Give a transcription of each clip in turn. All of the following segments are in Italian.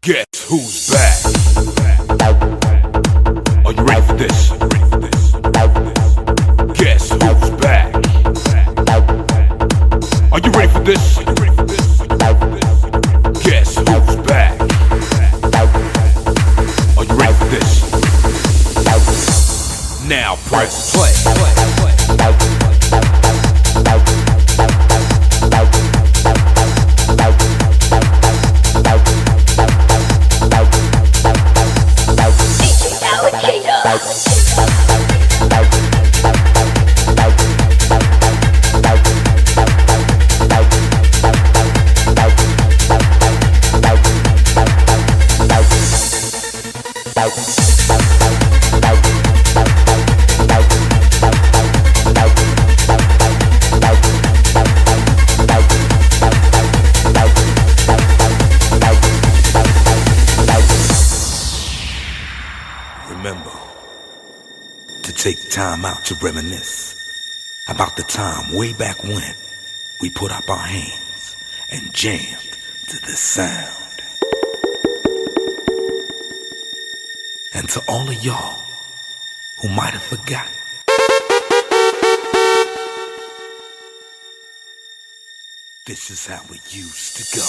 Guess who's back? Are you ready for this? Guess who's back? Are you ready for this? Guess who's back? Are you ready for this? Now press play. Take time out to reminisce about the time way back when we put up our hands and jammed to this sound. And to all of y'all who might have forgotten, this is how it used to go.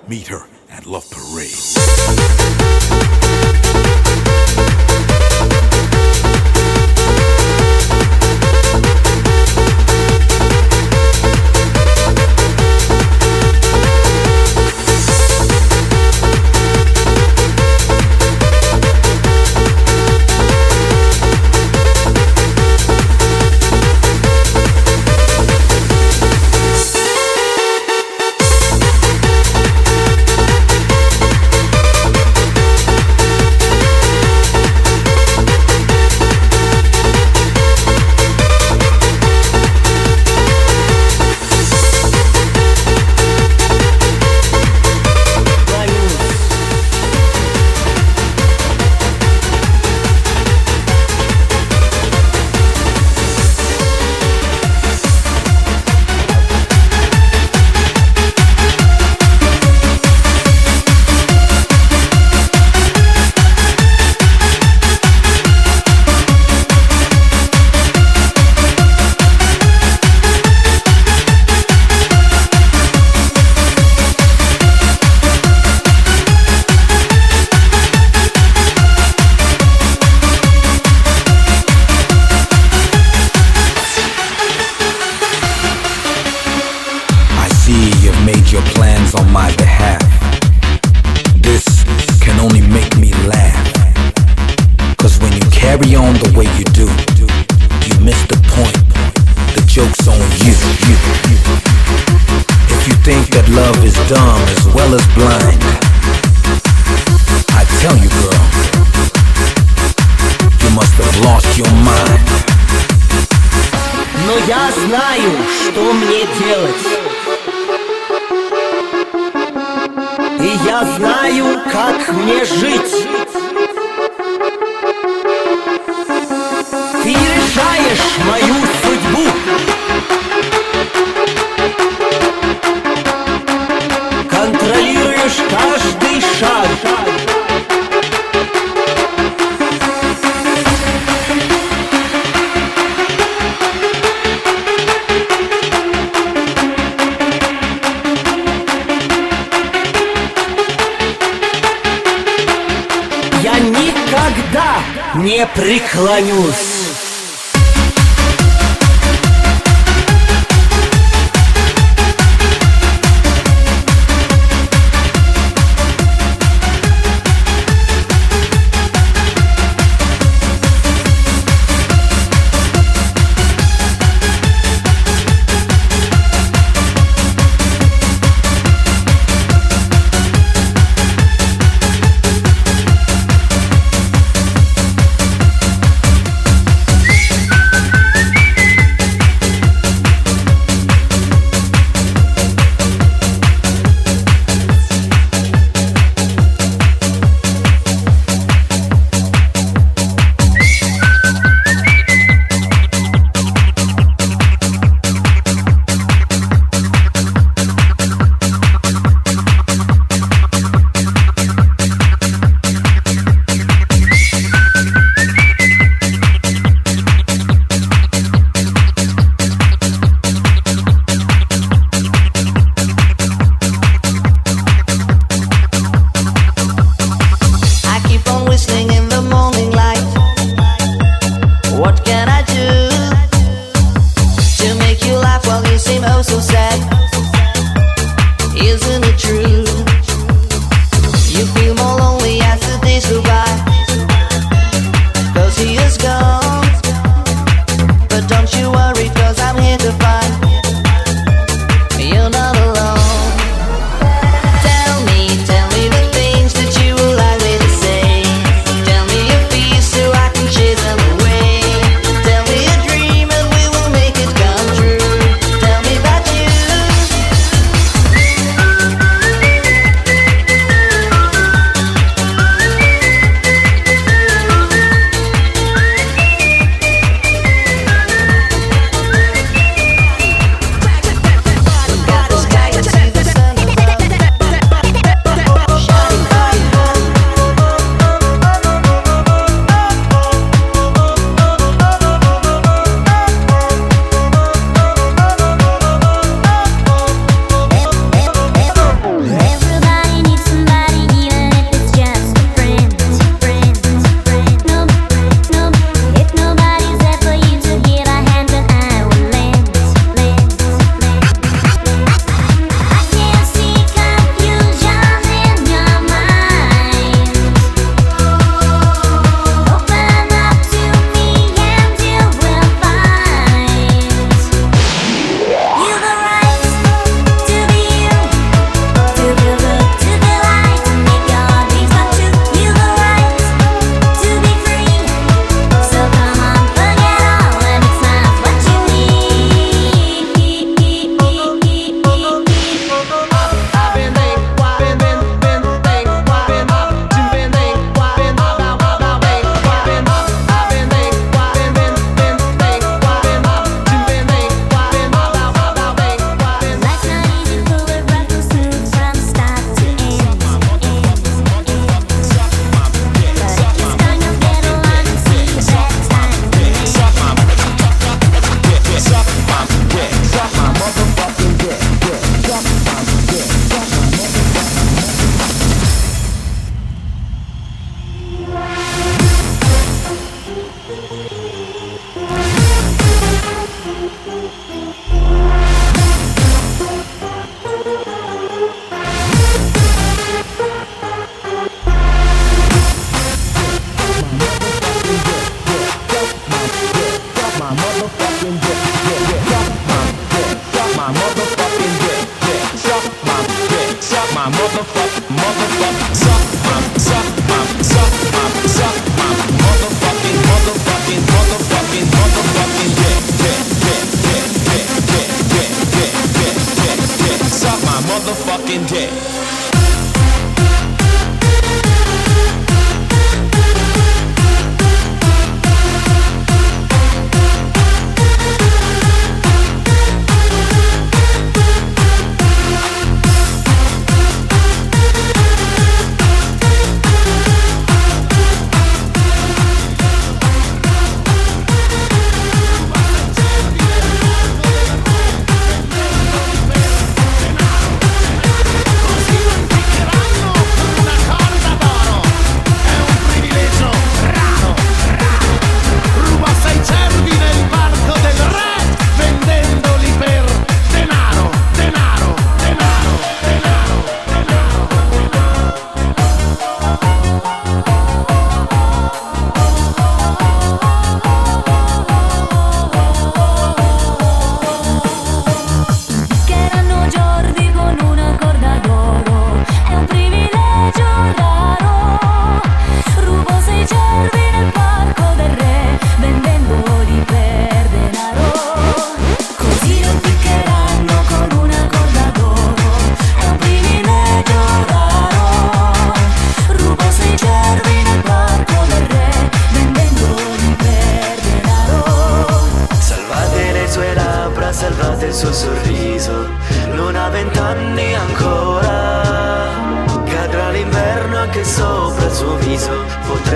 Meet her at Loveparade. Не преклонюсь.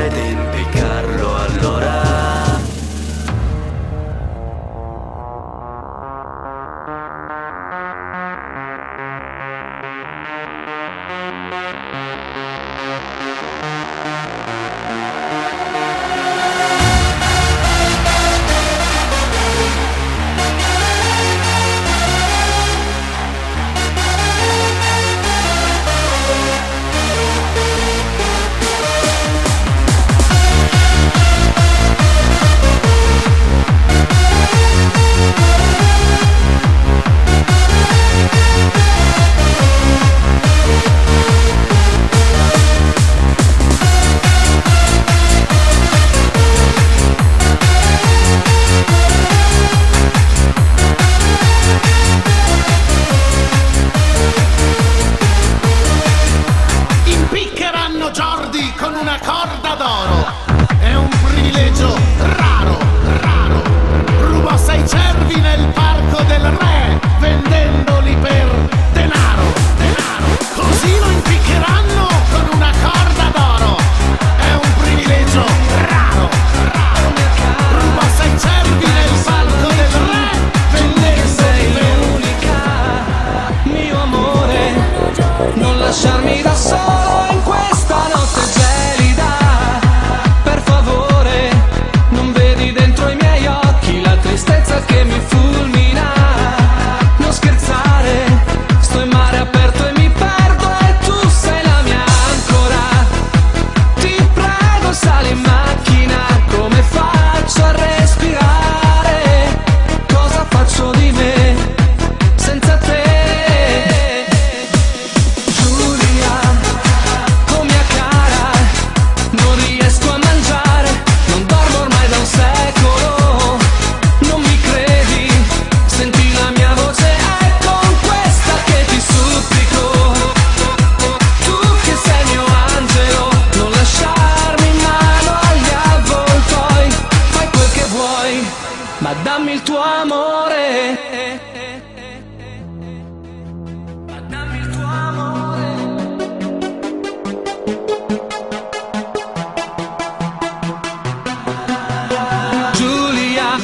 dovete impiccarlo allora. Geordie con una corda d'oro. È un privilegio raro, raro. Rubò 6 cervi nel parco del re, vendendoli per denaro, denaro. Così lo impiccheranno con una corda d'oro. È un privilegio raro, raro. Rubò 6 cervi nel parco del re, vendendoli per unica, mio amore, non lasciarmi da solo in questa notte gelida. Per favore, non vedi dentro i miei occhi la tristezza che mi fulmina. Non scherzare, sto in mare aperto e mi perdo e tu sei la mia ancora. Ti prego, sali in macchina, come faccio a respirare? Cosa faccio di me senza te? Giulia, oh mia cara, non riesco a mangiare, non dormo ormai da un secolo. Non mi credi? Senti la mia voce, è con questa che ti supplico. Tu che sei mio angelo, non lasciarmi in mano agli avvoltoi. Fai quel che vuoi, ma dammi il tuo amore. Ma dammi il tuo amore. Giulia,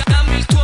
dammi il tuo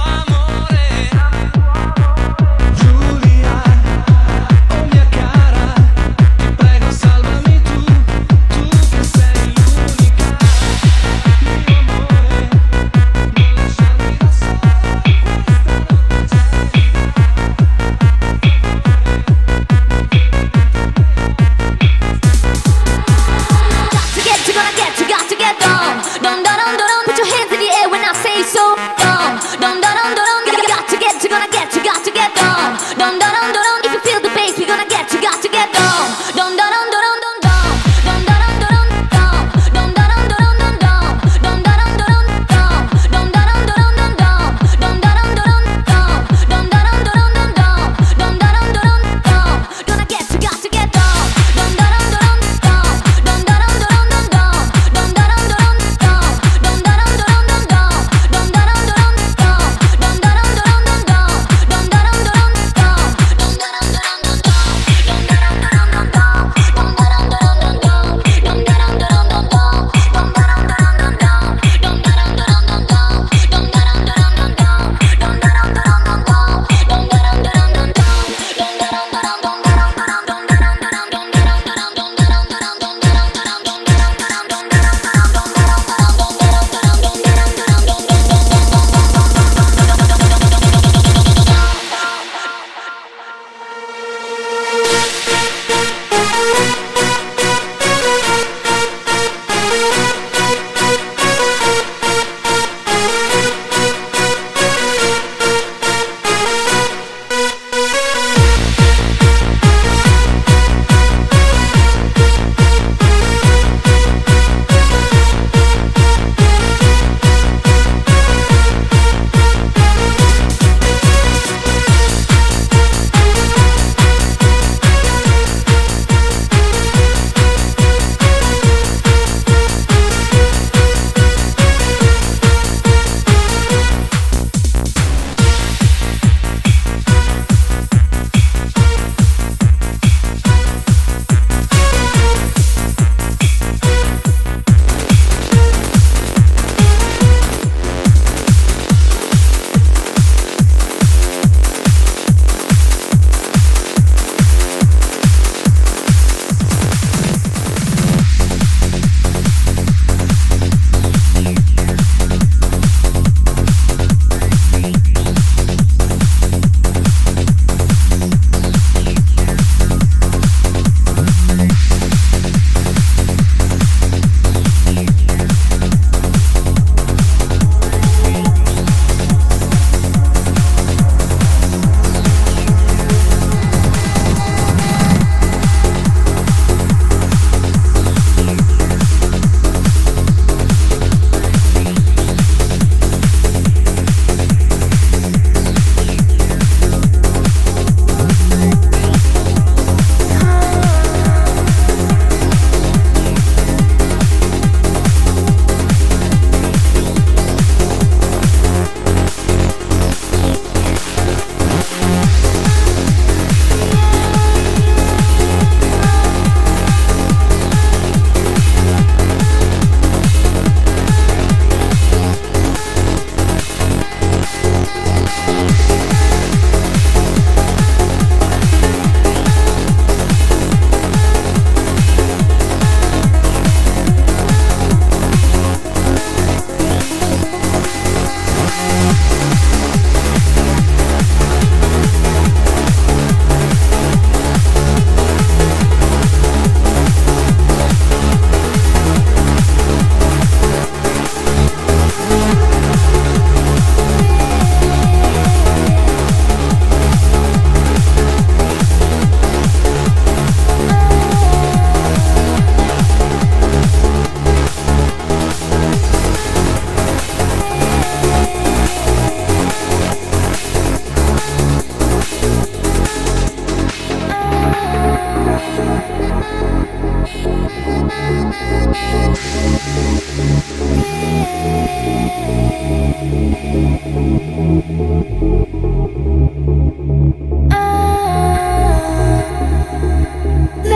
The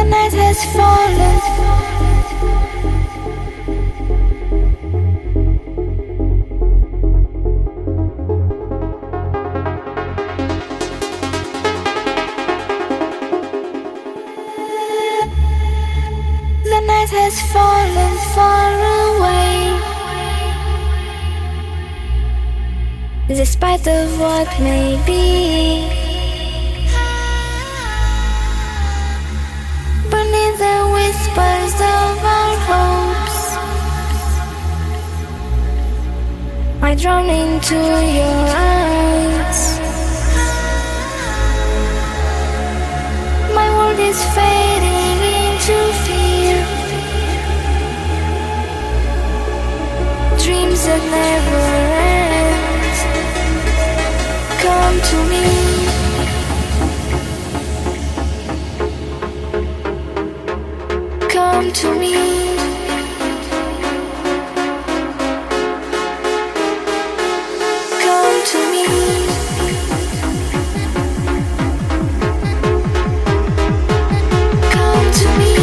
night has fallen. The night has fallen far away. Despite of what may be, beneath the whispers of our hopes, I drown into your eyes. My world is fading into fear. Dreams that never end. Come to me. Come to me. Come to me. Come to me.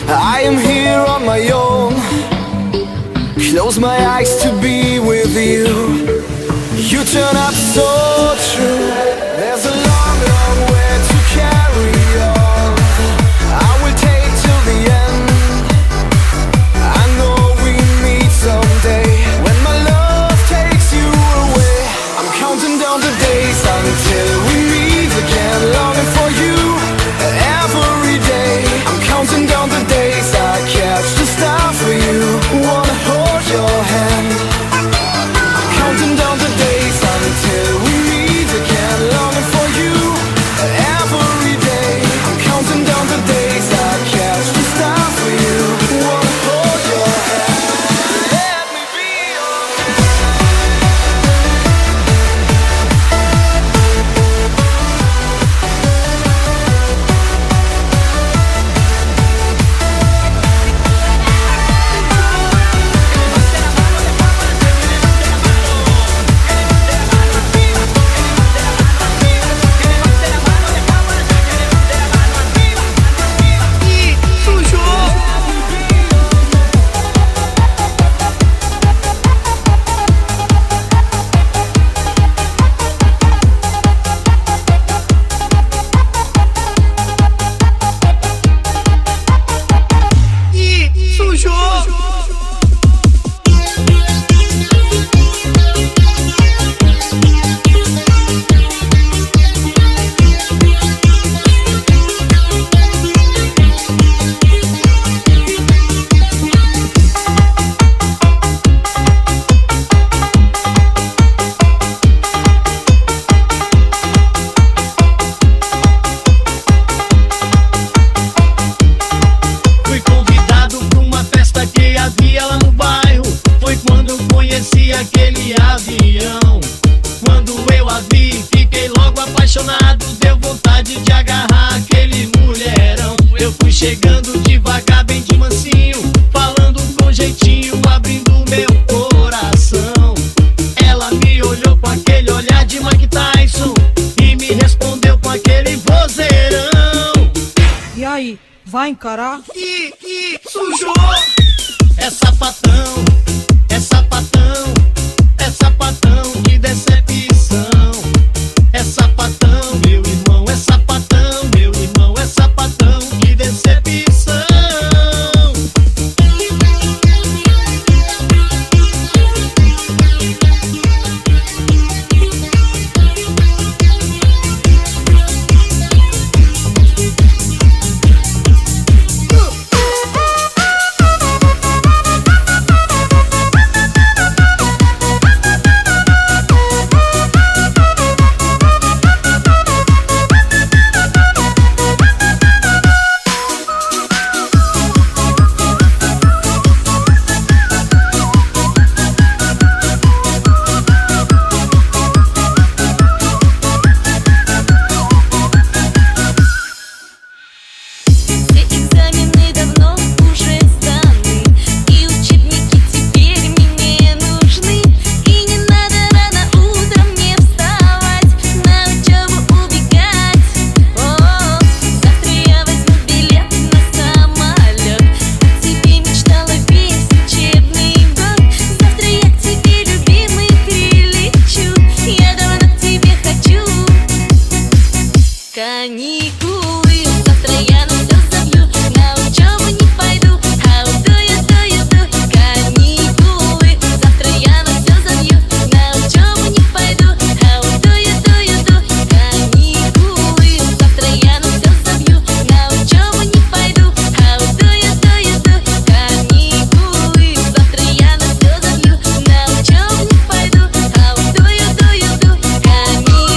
I am here on my own. Close my eyes to be with you. You turn up so true. There's a long, long way to carry on. I will take till the end. I know we meet someday. When my love takes you away, I'm counting down the days until we meet again. Longing for you every day. I'm counting down the days I catch the star for you. Wanna hold your hand. I'm counting down the days until we meet again. chegando devagar, bem de mansinho, falando com jeitinho, abrindo meu coração. Ela me olhou com aquele olhar de Mike Tyson e me respondeu com aquele vozeirão. E aí, vai encarar? Ih, sujou! É sapatão, é sapatão, é sapatão, que decepção. É sapatão, meu irmão, é sapatão, meu irmão, é sapatão, que decepção. Каникулы, завтра я на все забью, на учебу не пойду. How do you do? Каникулы, завтра я на все забью, на учебу не пойду. How do you do? Каникулы, завтра я на все забью, на учебу не пойду. How do you do? Каникулы, завтра я на все забью, на учебу не пойду. How do you do? Каникулы.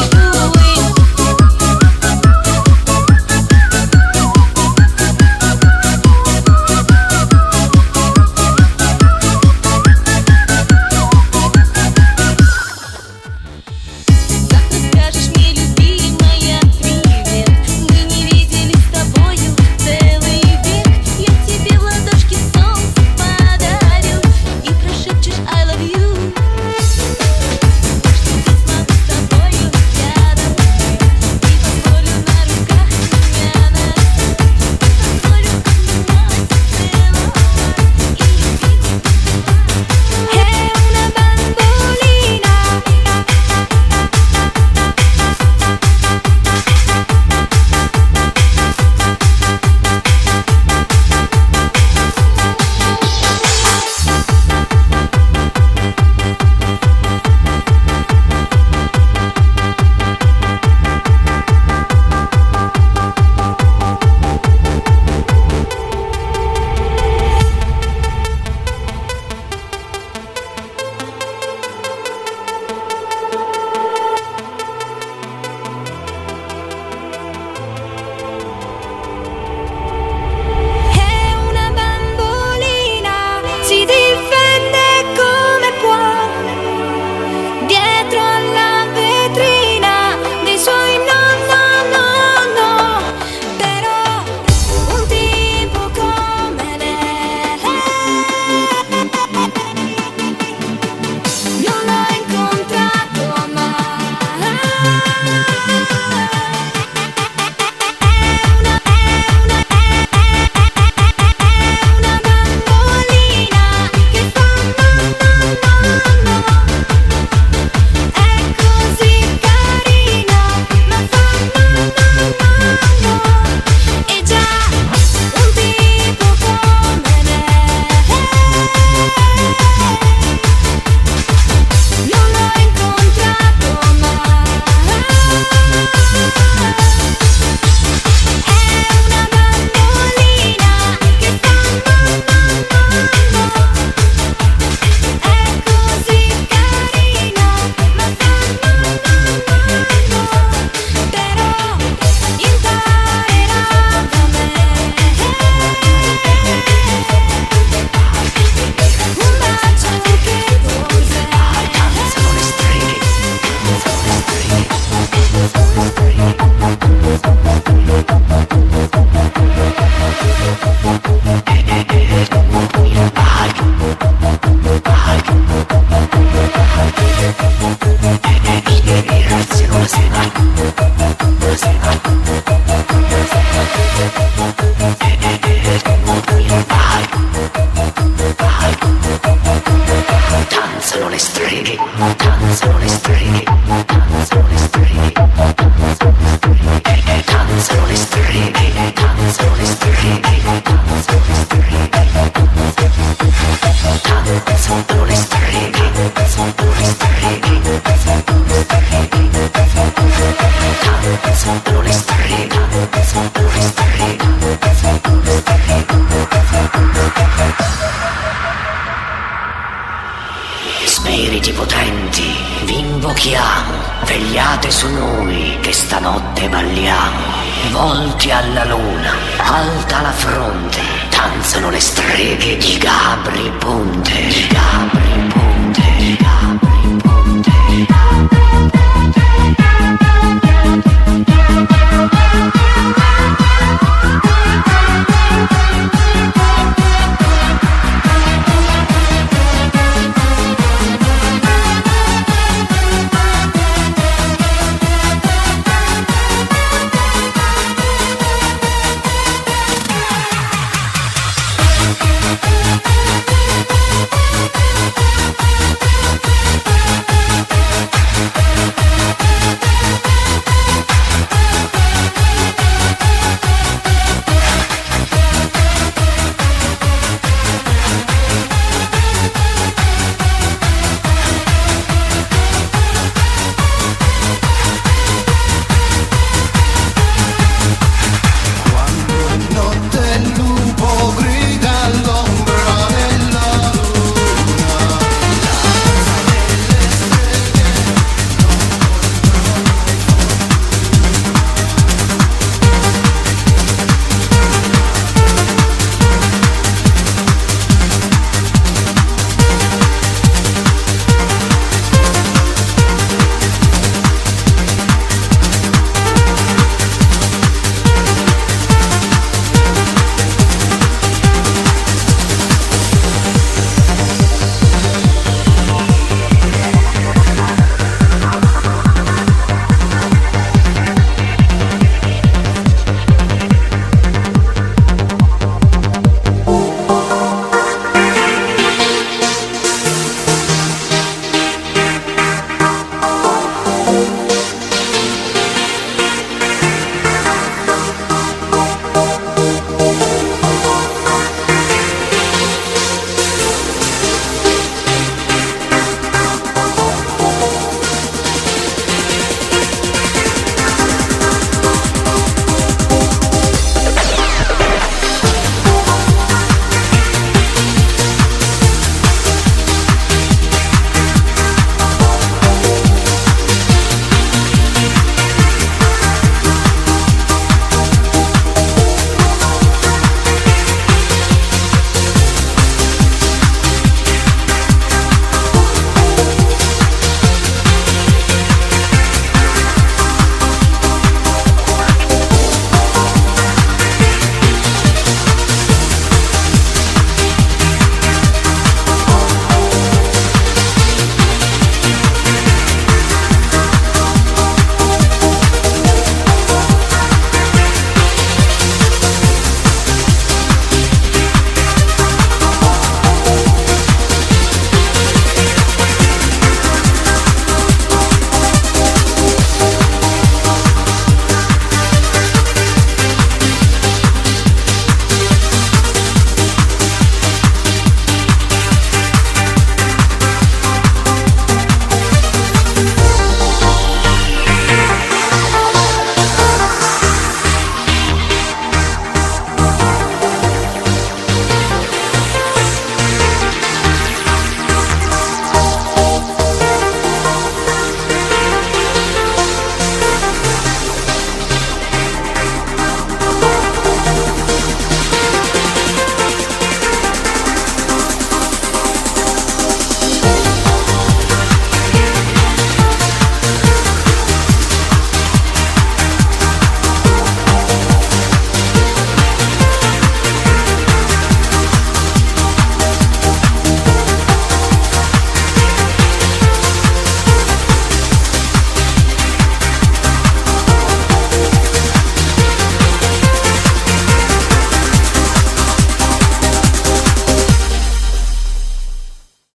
volti alla luna, alta la fronte, danzano le streghe di Gabry Ponte.